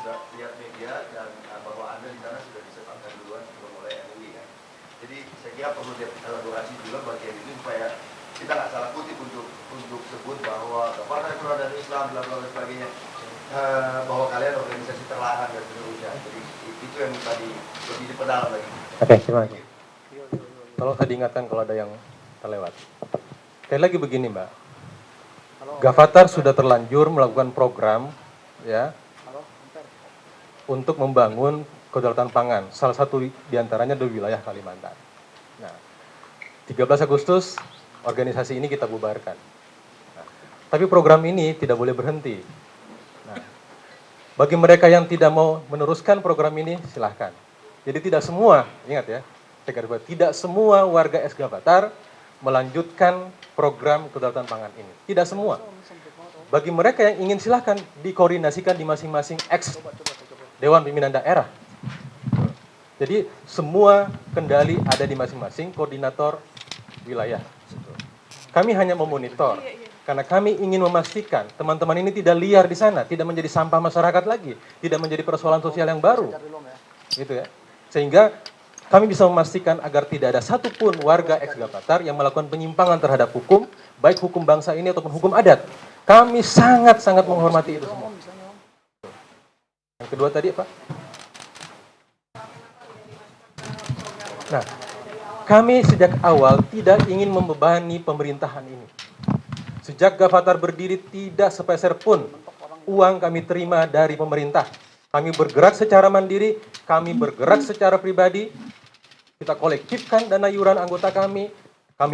sudah lihat media dan bahwa Anda di sana sudah disetapkan duluan sebelum oleh MUI ya. Jadi saya kira perlu dielaborasi juga bagian itu supaya kita nggak salah kutip untuk sebut bahwa Partai Persatuan Islam bla bla dan sebagainya, bahwa kalian organisasi terlarang dan seterusnya. Jadi itu yang tadi lebih diperdalam lagi. Oke, terima kasih. Tolong saya diingatkan kalau ada yang terlewat. Sekali lagi begini, Mbak. Gavatar sudah terlanjur melakukan program ya untuk membangun kedaulatan pangan. Salah satu diantaranya di wilayah Kalimantan. Nah, 13 Agustus organisasi ini kita bubarkan. Nah, tapi program ini tidak boleh berhenti. Nah, bagi mereka yang tidak mau meneruskan program ini, silahkan. Jadi tidak semua, ingat ya, tidak semua warga ex-Gavatar melanjutkan program kedaulatan pangan ini. Tidak semua. Bagi mereka yang ingin, silahkan dikoordinasikan di masing-masing ex-Dewan Pimpinan Daerah. Jadi semua kendali ada di masing-masing koordinator wilayah. Kami hanya memonitor, karena kami ingin memastikan teman-teman ini tidak liar di sana, tidak menjadi sampah masyarakat lagi, tidak menjadi persoalan sosial yang baru. Gitu ya. Sehingga kami bisa memastikan agar tidak ada satupun warga ex-Gavatar yang melakukan penyimpangan terhadap hukum, baik hukum bangsa ini ataupun hukum adat. Kami sangat-sangat menghormati itu semua. Yang kedua tadi apa? Nah, kami sejak awal tidak ingin membebani pemerintahan ini. Sejak Gavatar berdiri, tidak sepeser pun uang kami terima dari pemerintah. Kami bergerak secara mandiri, kami bergerak secara pribadi. Kita kolektifkan dana iuran anggota kami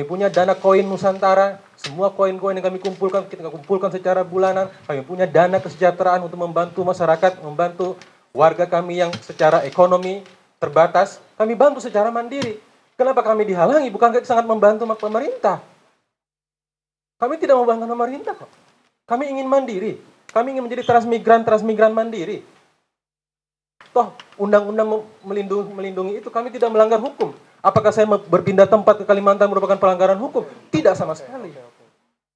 punya dana koin Nusantara, semua koin-koin yang kami kumpulkan, kita kumpulkan secara bulanan. Kami punya dana kesejahteraan untuk membantu masyarakat, membantu warga kami yang secara ekonomi terbatas. Kami bantu secara mandiri. Kenapa kami dihalangi? Bukankah itu sangat membantu pemerintah? Kami tidak membantu pemerintah kok. Kami ingin mandiri. Kami ingin menjadi transmigran mandiri. Toh, undang-undang melindungi itu, kami tidak melanggar hukum. Apakah saya berpindah tempat ke Kalimantan merupakan pelanggaran hukum? Tidak sama sekali.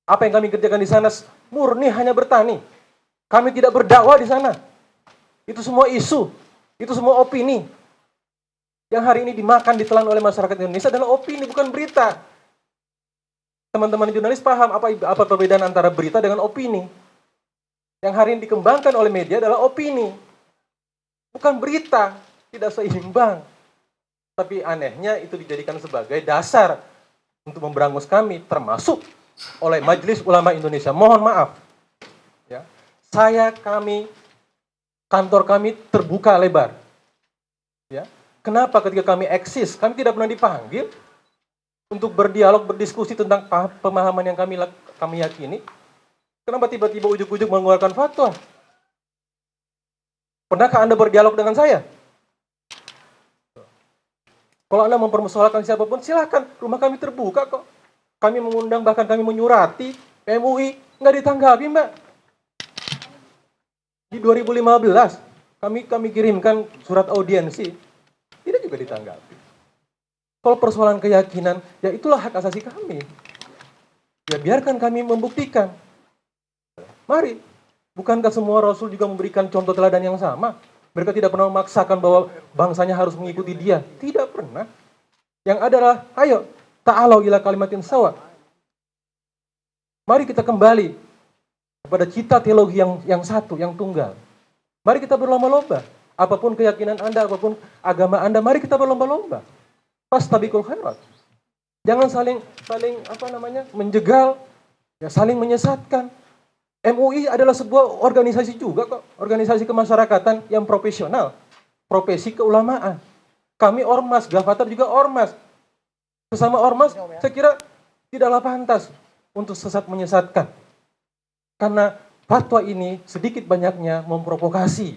Apa yang kami kerjakan di sana murni hanya bertani. Kami tidak berdakwah di sana. Itu semua isu, itu semua opini. Yang hari ini dimakan, ditelan oleh masyarakat Indonesia adalah opini, bukan berita. Teman-teman jurnalis paham apa perbedaan antara berita dengan opini. Yang hari ini dikembangkan oleh media adalah opini. Bukan berita, tidak seimbang. Tapi anehnya itu dijadikan sebagai dasar untuk memberangus kami, termasuk oleh Majelis Ulama Indonesia. Mohon maaf. Ya. Kantor kami terbuka lebar. Ya. Kenapa ketika kami eksis, kami tidak pernah dipanggil untuk berdialog, berdiskusi tentang pemahaman yang kami yakini? Kenapa tiba-tiba ujuk-ujuk mengeluarkan fatwa? Pernahkah Anda berdialog dengan saya? Kalau Anda mempersoalkan siapapun, silakan. Rumah kami terbuka kok. Kami mengundang, bahkan kami menyurati MUI, nggak ditanggapi, Mbak. Di 2015, kami kirimkan surat audiensi, tidak juga ditanggapi. Kalau persoalan keyakinan, ya itulah hak asasi kami. Ya biarkan kami membuktikan. Mari. Bukankah semua Rasul juga memberikan contoh teladan yang sama? Mereka tidak pernah memaksakan bahwa bangsanya harus mengikuti dia. Tidak pernah. Yang adalah, ayo, ta'alau ila kalimatin sawa. Mari kita kembali kepada cita teologi yang satu, yang tunggal. Mari kita berlomba-lomba. Apapun keyakinan Anda, apapun agama Anda, mari kita berlomba-lomba. Fastabiqul khairat. Jangan saling menjegal, ya saling menyesatkan. MUI adalah sebuah organisasi juga kok, organisasi kemasyarakatan yang profesional, profesi keulamaan. Kami ormas, Gavatar juga ormas. Sesama ormas, saya kira tidaklah pantas untuk sesat menyesatkan. Karena fatwa ini sedikit banyaknya memprovokasi,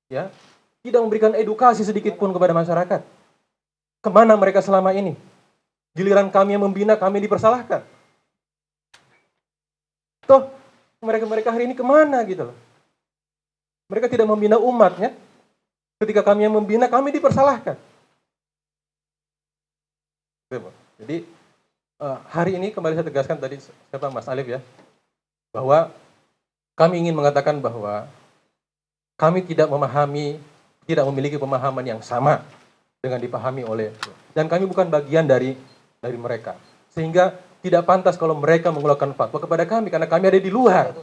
ya, tidak memberikan edukasi sedikit pun kepada masyarakat. Kemana mereka selama ini? Giliran kami yang membina, kami dipersalahkan. Toh, mereka hari ini kemana gitu loh. Mereka tidak membina umatnya. Ketika kami yang membina, kami dipersalahkan. Jadi hari ini kembali saya tegaskan tadi siapa Mas Alif ya, bahwa kami ingin mengatakan bahwa kami tidak memiliki pemahaman yang sama dengan dipahami oleh, dan kami bukan bagian dari mereka. Sehingga tidak pantas kalau mereka mengeluarkan fatwa kepada kami, karena kami ada di luar.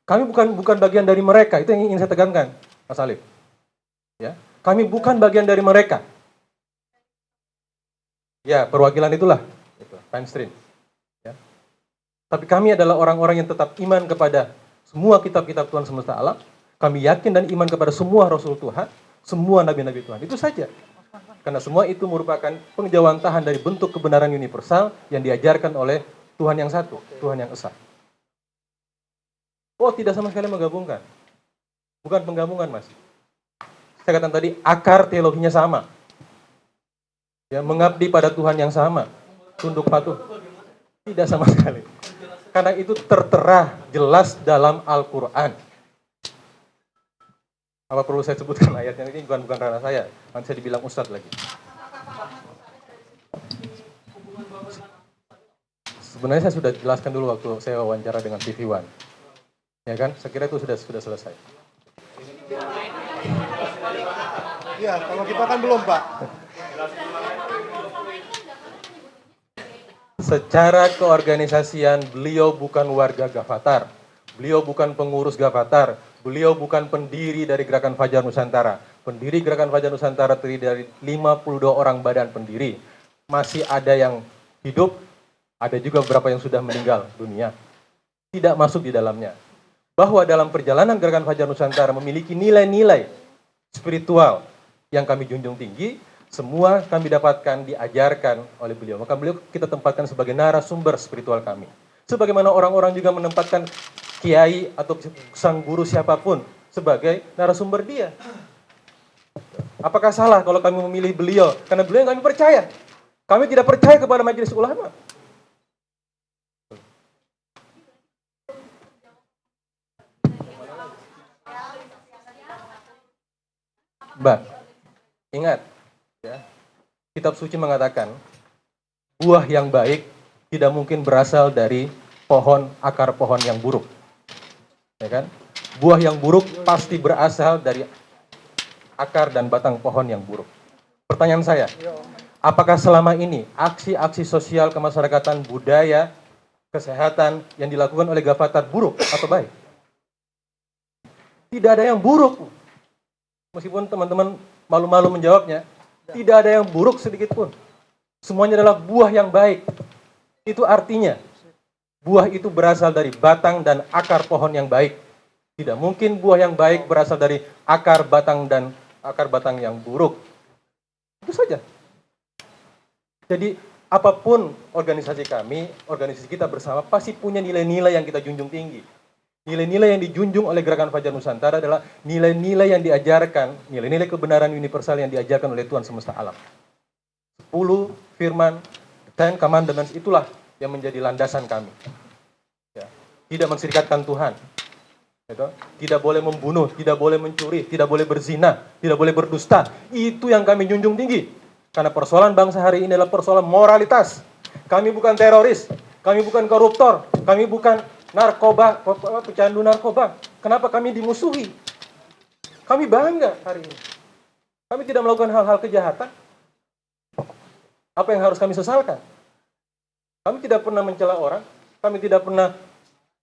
Kami bukan bagian dari mereka, itu yang ingin saya tekankan, Mas Alif. Ya, kami bukan bagian dari mereka. Ya, perwakilan itulah, mainstream. Ya. Tapi kami adalah orang-orang yang tetap iman kepada semua kitab-kitab Tuhan semesta alam. Kami yakin dan iman kepada semua Rasul Tuhan, semua Nabi-Nabi Tuhan. Itu saja. Karena semua itu merupakan pengejawantahan dari bentuk kebenaran universal yang diajarkan oleh Tuhan yang satu, Tuhan yang esa. Oh, tidak sama sekali menggabungkan. Bukan penggabungan, Mas. Saya katakan tadi, akar teologinya sama. Ya, mengabdi pada Tuhan yang sama, tunduk patuh. Tidak sama sekali. Karena itu tertera jelas dalam Al-Quran. Apa perlu saya sebutkan ayatnya? Ini bukan ranah saya. Nanti saya dibilang ustadz lagi. Sebenarnya saya sudah jelaskan dulu waktu saya wawancara dengan TV One. Ya kan? Saya kira itu sudah selesai. Ya, kalau kita kan belum, Pak. Secara keorganisasian, beliau bukan warga Gavatar. Beliau bukan pengurus Gavatar. Beliau bukan pendiri dari Gerakan Fajar Nusantara. Pendiri Gerakan Fajar Nusantara terdiri dari 52 orang badan pendiri. Masih ada yang hidup, ada juga beberapa yang sudah meninggal dunia. Tidak masuk di dalamnya. Bahwa dalam perjalanan Gerakan Fajar Nusantara memiliki nilai-nilai spiritual yang kami junjung tinggi, semua kami dapatkan, diajarkan oleh beliau. Maka beliau kita tempatkan sebagai narasumber spiritual kami. Sebagaimana orang-orang juga menempatkan kiai atau sang guru siapapun sebagai narasumber dia. Apakah salah kalau kami memilih beliau? Karena beliau yang kami percaya. Kami tidak percaya kepada majelis ulama. Mbak, ingat, ya, kitab suci mengatakan, buah yang baik tidak mungkin berasal dari akar pohon yang buruk. Ya kan? Buah yang buruk pasti berasal dari akar dan batang pohon yang buruk. Pertanyaan saya, apakah selama ini aksi-aksi sosial kemasyarakatan, budaya, kesehatan yang dilakukan oleh Gavatar buruk atau baik? Tidak ada yang buruk. Meskipun teman-teman malu-malu menjawabnya, tidak ada yang buruk sedikit pun. Semuanya adalah buah yang baik. Itu artinya, buah itu berasal dari batang dan akar pohon yang baik. Tidak mungkin buah yang baik berasal dari akar batang yang buruk. Itu saja. Jadi, apapun organisasi kami, organisasi kita bersama, pasti punya nilai-nilai yang kita junjung tinggi. Nilai-nilai yang dijunjung oleh Gerakan Fajar Nusantara adalah nilai-nilai yang diajarkan, nilai-nilai kebenaran universal yang diajarkan oleh Tuhan semesta alam. 10 firman, 10 commandments, itulah yang menjadi landasan kami. Ya. Tidak menserikatkan Tuhan. Gitu. Tidak boleh membunuh, tidak boleh mencuri, tidak boleh berzina, tidak boleh berdusta. Itu yang kami junjung tinggi. Karena persoalan bangsa hari ini adalah persoalan moralitas. Kami bukan teroris, kami bukan koruptor, kami bukan narkoba, pecandu narkoba. Kenapa kami dimusuhi? Kami bangga hari ini. Kami tidak melakukan hal-hal kejahatan. Apa yang harus kami sesalkan? Kami tidak pernah mencela orang, kami tidak pernah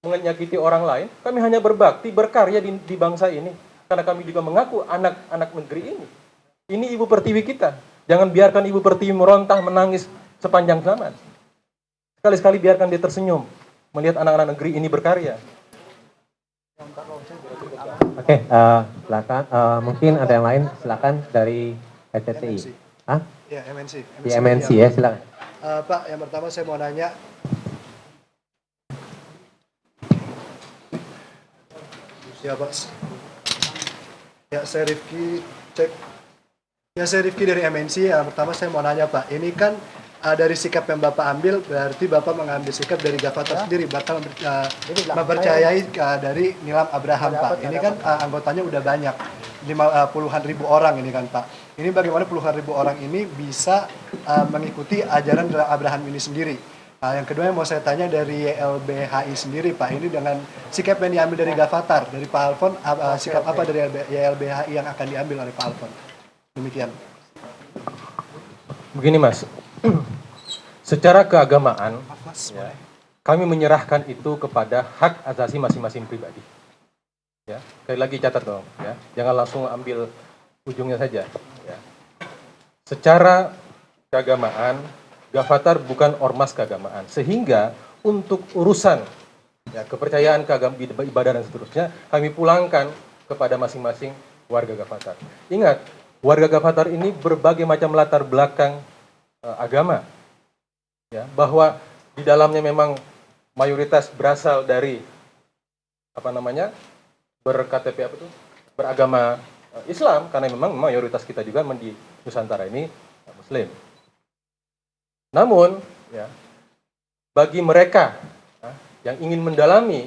menyakiti orang lain, kami hanya berbakti, berkarya di bangsa ini. Karena kami juga mengaku anak-anak negeri ini. Ini Ibu Pertiwi kita. Jangan biarkan Ibu Pertiwi merontah, menangis sepanjang zaman. Sekali-sekali biarkan dia tersenyum, melihat anak-anak negeri ini berkarya. Oke, silakan. Mungkin ada yang lain, silakan dari SCTI. Hah? Ya, MNC. Di MNC ya, silakan. Pak, yang pertama saya mau nanya. Ya, Pak. Ya, saya Rifki dari MNC. Yang pertama saya mau nanya, Pak. Ini kan dari sikap yang Bapak ambil, berarti Bapak mengambil sikap dari Gavatar sendiri, bakal mempercayai dari Nilam Abraham, Pak. Ini kan anggotanya udah banyak, puluhan ribu orang ini kan, Pak. Ini bagaimana puluhan ribu orang ini bisa mengikuti ajaran Nilam Abraham ini sendiri. Yang kedua yang mau saya tanya dari YLBHI sendiri Pak, ini dengan sikap yang diambil dari Gavatar, dari Pak Alfon, sikap apa dari YLBHI yang akan diambil oleh Pak Alfon? Demikian. Begini Mas, secara keagamaan, ya, kami menyerahkan itu kepada hak asasi masing-masing pribadi. Ya, sekali lagi catat dong, ya, jangan langsung ambil ujungnya saja. Ya. Secara keagamaan, Gavatar bukan ormas keagamaan, sehingga untuk urusan ya, kepercayaan ibadah dan seterusnya kami pulangkan kepada masing-masing warga Gavatar. Ingat, warga Gavatar ini berbagai macam latar belakang agama, ya, bahwa di dalamnya memang mayoritas berasal dari berKTP beragama Islam, karena memang mayoritas kita juga di Nusantara ini Muslim. Namun, ya, bagi mereka yang ingin mendalami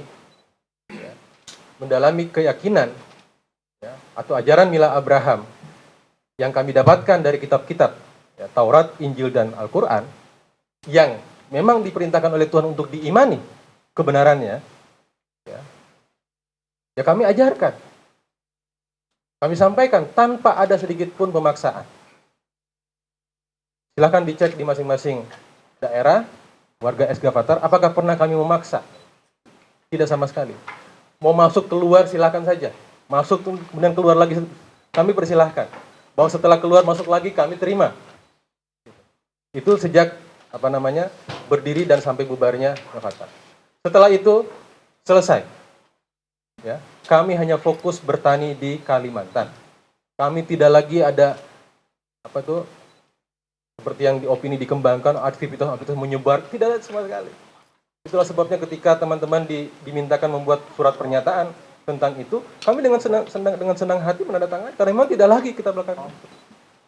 keyakinan ya, atau ajaran Mila Abraham yang kami dapatkan dari kitab-kitab ya, Taurat, Injil, dan Al-Quran, yang memang diperintahkan oleh Tuhan untuk diimani kebenarannya, ya kami ajarkan. Kami sampaikan tanpa ada sedikit pun pemaksaan. Silahkan dicek di masing-masing daerah, warga Gavatar, apakah pernah kami memaksa? Tidak sama sekali. Mau masuk keluar silahkan saja. Masuk kemudian keluar lagi, kami persilahkan. Bahwa setelah keluar masuk lagi kami terima. Itu sejak berdiri dan sampai bubarnya Gavatar. Setelah itu selesai. Ya, kami hanya fokus bertani di Kalimantan. Kami tidak lagi ada seperti yang opini dikembangkan, aktivitas menyebar, tidak ada sama sekali. Itulah sebabnya ketika teman-teman dimintakan membuat surat pernyataan tentang itu, kami dengan senang hati menandatangani, karena memang tidak lagi kita belakang.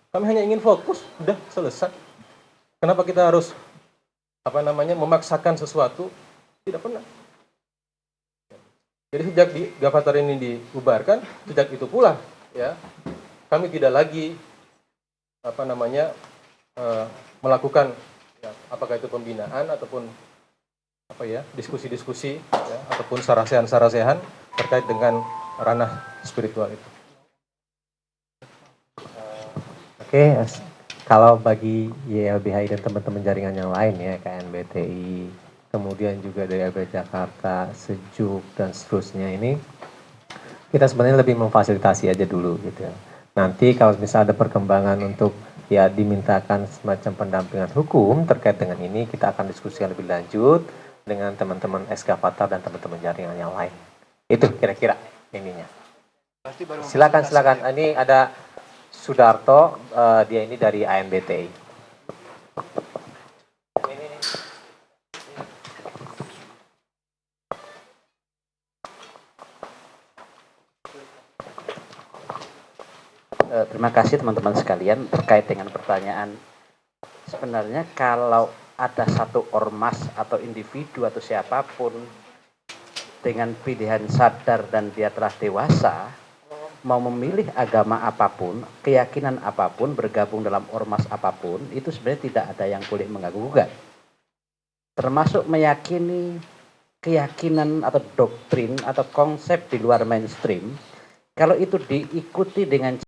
Kami hanya ingin fokus, sudah selesai. Kenapa kita harus memaksakan sesuatu? Tidak pernah. Jadi sejak Gavatar ini dibubarkan, sejak itu pula ya kami tidak lagi melakukan ya, apakah itu pembinaan ataupun diskusi-diskusi ya, ataupun sarasehan terkait dengan ranah spiritual itu. Oke, kalau bagi YLBHI dan teman-teman jaringan yang lain ya, KNBTI, kemudian juga dari LB Jakarta, Sejuk, dan seterusnya ini, kita sebenarnya lebih memfasilitasi aja dulu gitu ya. Nanti kalau misalnya ada perkembangan untuk ya dimintakan semacam pendampingan hukum terkait dengan ini, kita akan diskusikan lebih lanjut dengan teman-teman Gavatar dan teman-teman jaringan yang lain. Itu kira-kira ininya. Silakan. Ini ada Sudarto, dia ini dari ANBTI. Terima kasih teman-teman sekalian terkait dengan pertanyaan. Sebenarnya kalau ada satu ormas atau individu atau siapapun dengan pilihan sadar dan dia telah dewasa, mau memilih agama apapun, keyakinan apapun, bergabung dalam ormas apapun, itu sebenarnya tidak ada yang boleh mengganggu-gugat. Termasuk meyakini keyakinan atau doktrin atau konsep di luar mainstream, kalau itu diikuti dengan